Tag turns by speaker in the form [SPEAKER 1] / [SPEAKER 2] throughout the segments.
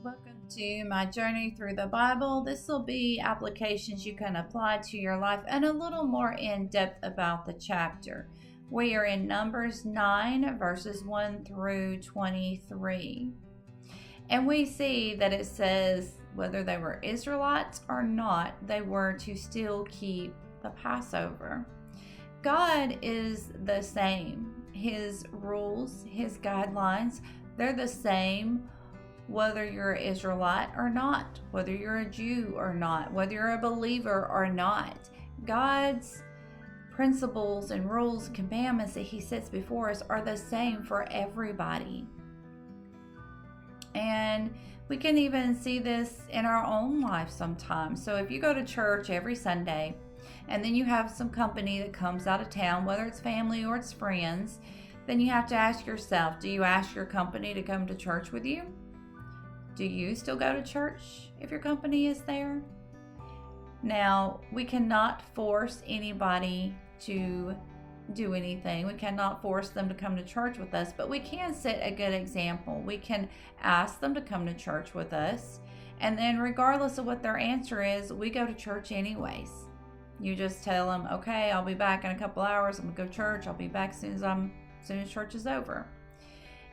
[SPEAKER 1] Welcome to my journey through the Bible. This will be applications you can apply to your life and a little more in depth about the chapter. We are in Numbers 9, verses 1 through 23. And we see that it says whether they were Israelites or not, they were to still keep the Passover. God is the same. His rules, his guidelines, they're the same whether you're an Israelite or not, whether you're a Jew or not, whether you're a believer or not. God's principles and rules and commandments that he sets before us are the same for everybody. And we can even see this in our own life sometimes. So if you go to church every Sunday and then you have some company that comes out of town, whether it's family or it's friends, then you have to ask yourself, do you ask your company to come to church with you? Do you still go to church if your company is there? Now, we cannot force anybody to do anything. We cannot force them to come to church with us, but we can set a good example. We can ask them to come to church with us, and then regardless of what their answer is, we go to church anyways. You just tell them, okay, I'll be back in a couple hours. I'm gonna go to church. I'll be back as soon as church is over.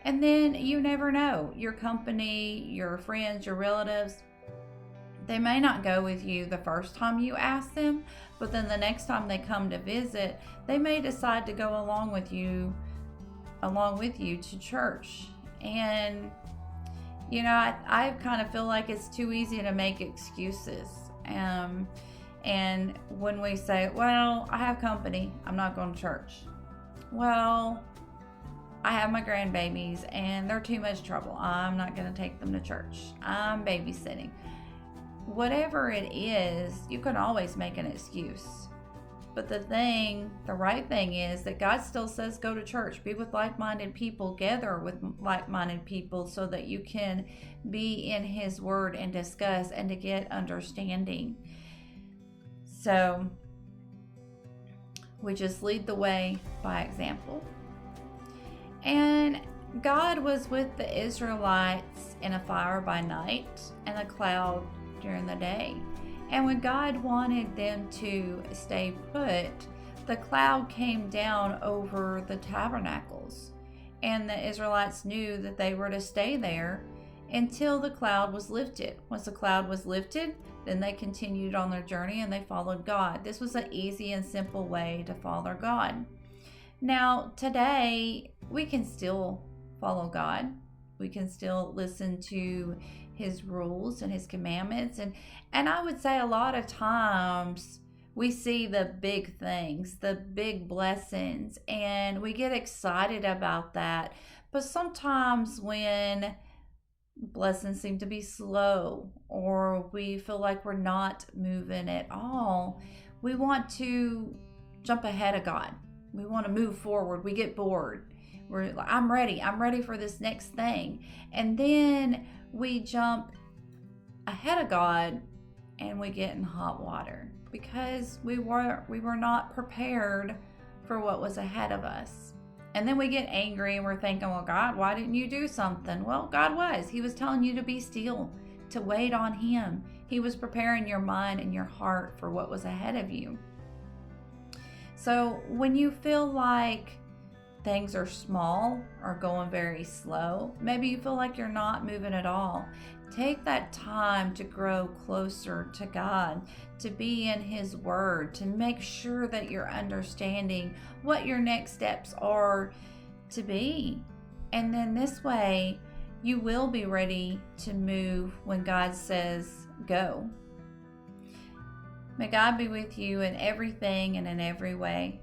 [SPEAKER 1] And then you never know. Your company, your friends, your relatives, they may not go with you the first time you ask them, but then the next time they come to visit, they may decide to go along with you to church. And I kind of feel like it's too easy to make excuses. And when we say, well, I have company, I'm not going to church. Well, I have my grandbabies and they're too much trouble. I'm not going to take them to church. I'm babysitting. Whatever it is, you can always make an excuse. But the right thing is that God still says go to church, be with like-minded people, gather with like-minded people so that you can be in his word and discuss and to get understanding. So we just lead the way by example. And God was with the Israelites in a fire by night and a cloud during the day. And when God wanted them to stay put, the cloud came down over the tabernacles. And the Israelites knew that they were to stay there until the cloud was lifted. Once the cloud was lifted, then they continued on their journey and they followed God. This was an easy and simple way to follow God. Now, today, we can still follow God. We can still listen to his rules and his commandments. And I would say a lot of times we see the big things, the big blessings, and we get excited about that. But sometimes when blessings seem to be slow or we feel like we're not moving at all, we want to jump ahead of God. We want to move forward. We get bored. We're like, I'm ready for this next thing. And then we jump ahead of God and we get in hot water because we were not prepared for what was ahead of us. And then we get angry and we're thinking, well, God, why didn't you do something? Well, He was telling you to be still, to wait on him. He was preparing your mind and your heart for what was ahead of you. So when you feel like things are small or going very slow, maybe you feel like you're not moving at all, take that time to grow closer to God, to be in his word, to make sure that you're understanding what your next steps are to be. And then this way, you will be ready to move when God says go. May God be with you in everything and in every way.